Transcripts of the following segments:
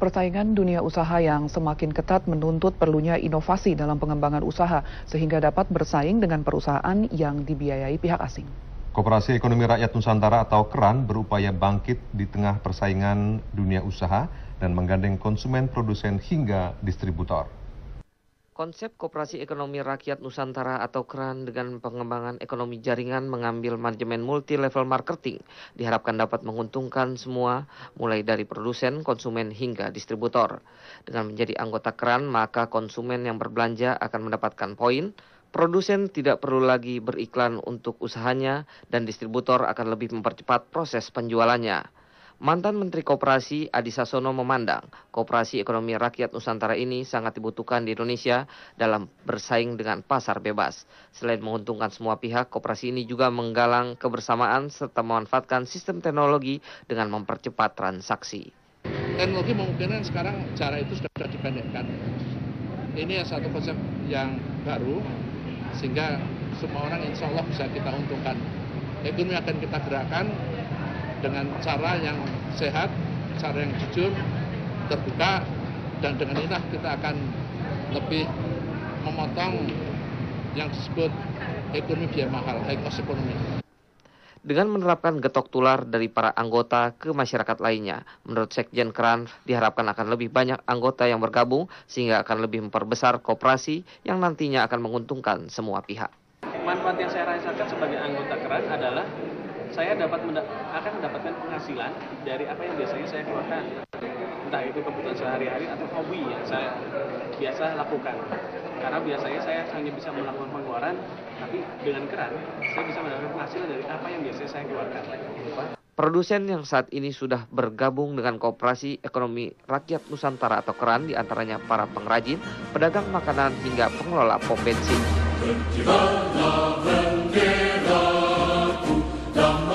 Persaingan dunia usaha yang semakin ketat menuntut perlunya inovasi dalam pengembangan usaha sehingga dapat bersaing dengan perusahaan yang dibiayai pihak asing. Koperasi Ekonomi Rakyat Nusantara atau KERAN berupaya bangkit di tengah persaingan dunia usaha dan menggandeng konsumen, produsen hingga distributor. Konsep Koperasi Ekonomi Rakyat Nusantara atau KERAN dengan pengembangan ekonomi jaringan mengambil manajemen multi-level marketing diharapkan dapat menguntungkan semua, mulai dari produsen, konsumen hingga distributor. Dengan menjadi anggota KERAN, maka konsumen yang berbelanja akan mendapatkan poin, produsen tidak perlu lagi beriklan untuk usahanya, dan distributor akan lebih mempercepat proses penjualannya. Mantan Menteri Koperasi Adi Sasono memandang Koperasi Ekonomi Rakyat Nusantara ini sangat dibutuhkan di Indonesia dalam bersaing dengan pasar bebas. Selain menguntungkan semua pihak, koperasi ini juga menggalang kebersamaan serta memanfaatkan sistem teknologi dengan mempercepat transaksi. Teknologi memungkinkan sekarang cara itu sudah dipendekkan. Ini satu konsep yang baru sehingga semua orang insya Allah bisa kita untungkan. Ekonomi akan kita gerakkan dengan cara yang sehat, cara yang jujur, terbuka, dan dengan inilah kita akan lebih memotong yang disebut ekonomi biaya mahal, high cost economy. Dengan menerapkan getok tular dari para anggota ke masyarakat lainnya, menurut Sekjen KERAN diharapkan akan lebih banyak anggota yang bergabung sehingga akan lebih memperbesar koperasi yang nantinya akan menguntungkan semua pihak. Manfaat yang saya rasakan sebagai anggota KERAN adalah saya akan mendapatkan penghasilan dari apa yang biasanya saya keluarkan. Entah itu kebutuhan sehari-hari atau hobi yang saya biasa lakukan. Karena biasanya saya hanya bisa melakukan pengeluaran, tapi dengan KERAN saya bisa mendapatkan penghasilan dari apa yang biasanya saya keluarkan. Produsen yang saat ini sudah bergabung dengan Koperasi Ekonomi Rakyat Nusantara atau KERAN diantaranya para pengrajin, pedagang makanan hingga pengelola pom bensin.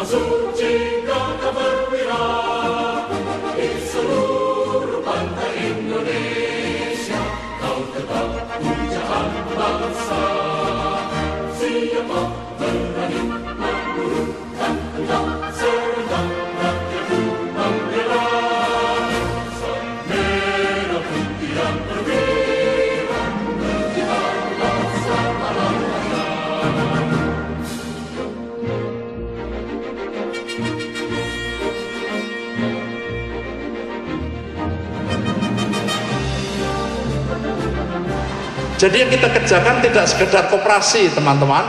Suci kau berwira di seluruh pantai Indonesia, kau tetap pujaan bangsa. Siapa berani memburukan hendak serentak rakyatku membela, merah putih yang berwira berjibalah selama-lamanya. Jadi yang kita kerjakan tidak sekedar koperasi, teman-teman.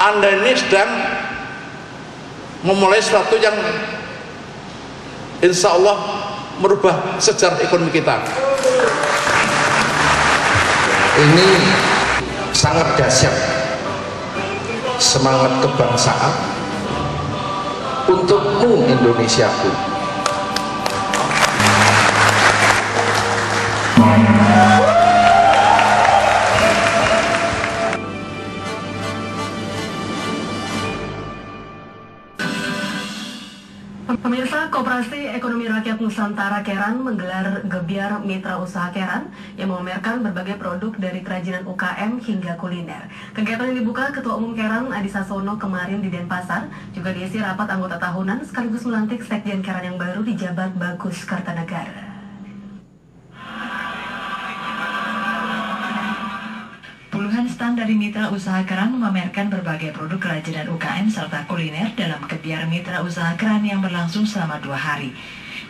Anda ini sedang memulai sesuatu yang insya Allah merubah sejarah ekonomi kita. Ini sangat dahsyat semangat kebangsaan untukmu Indonesiaku. Pemirsa, Koperasi Ekonomi Rakyat Nusantara KERAN menggelar Gebyar Mitra Usaha KERAN yang memamerkan berbagai produk dari kerajinan UKM hingga kuliner. Kegiatan yang dibuka Ketua Umum KERAN Adi Sasono kemarin di Denpasar juga diisi rapat anggota tahunan sekaligus melantik Sekjen KERAN yang baru di Jabat Bagus Kartanegara. Puluhan stand dari mitra usaha KERAN memamerkan berbagai produk kerajinan UKM serta kuliner dalam Gebyar Mitra Usaha KERAN yang berlangsung selama 2 hari.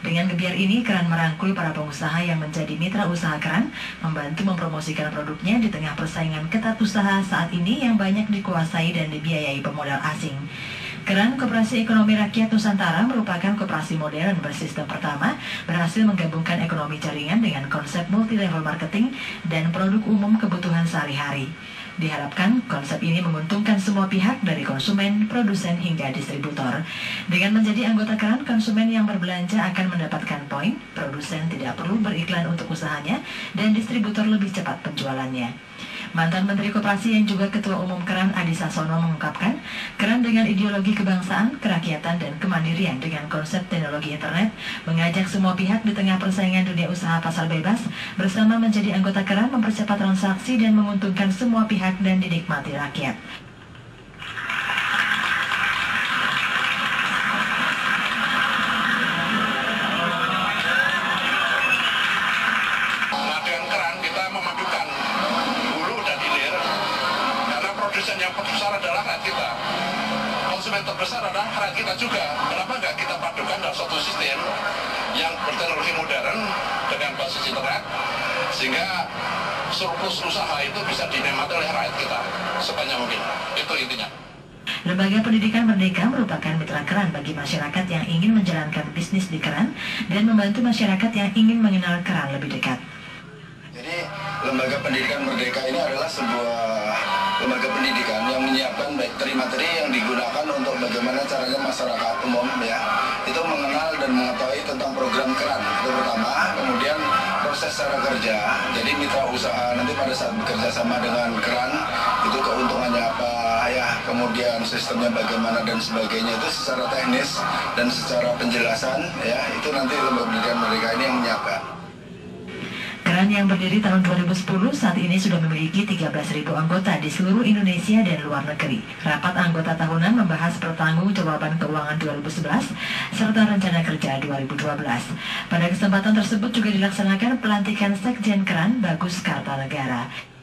Dengan gebyar ini, KERAN merangkul para pengusaha yang menjadi mitra usaha KERAN, membantu mempromosikan produknya di tengah persaingan ketat usaha saat ini yang banyak dikuasai dan dibiayai pemodal asing. KERAN Koperasi Ekonomi Rakyat Nusantara merupakan koperasi modern bersistem pertama berhasil menggabungkan ekonomi jaringan dengan konsep multi-level marketing dan produk umum kebutuhan sehari-hari. Diharapkan konsep ini menguntungkan semua pihak dari konsumen, produsen hingga distributor. Dengan menjadi anggota KERAN, konsumen yang berbelanja akan mendapatkan poin, produsen tidak perlu beriklan untuk usahanya, dan distributor lebih cepat penjualannya. Mantan Menteri Koperasi yang juga Ketua Umum KERAN Adi Sasono mengungkapkan, KERAN dengan ideologi kebangsaan, kerakyatan, dan kemandirian dengan konsep teknologi internet mengajak semua pihak di tengah persaingan dunia usaha pasar bebas bersama menjadi anggota KERAN mempercepat transaksi dan menguntungkan semua pihak dan dinikmati rakyat. kita juga, kenapa nggak kita padukan dalam suatu sistem yang berteknologi modern dengan basis internet, sehingga surplus usaha itu bisa dinikmati oleh rakyat kita sebanyak mungkin. Itu intinya. Lembaga Pendidikan Merdeka merupakan mitra keran bagi masyarakat yang ingin menjalankan bisnis di keran dan membantu masyarakat yang ingin mengenal keran lebih dekat. Jadi, Lembaga Pendidikan Merdeka ini adalah sebuah lembaga pendidikan yang menyiapkan materi-materi yang digunakan untuk bagaimana caranya masyarakat umum ya itu mengenal dan mengetahui tentang program keran itu pertama, kemudian proses cara kerja. Jadi mitra usaha nanti pada saat bekerja sama dengan keran itu keuntungannya apa ya, kemudian sistemnya bagaimana dan sebagainya, itu secara teknis dan secara penjelasan ya itu nanti Lembaga Pendidikan Merdeka ini yang menyiapkan. Keran yang berdiri tahun 2010 saat ini sudah memiliki 13.000 anggota di seluruh Indonesia dan luar negeri. Rapat anggota tahunan membahas pertanggungjawaban keuangan 2011 serta rencana kerja 2012. Pada kesempatan tersebut juga dilaksanakan pelantikan Sekjen Keran Bagus Kartanegara.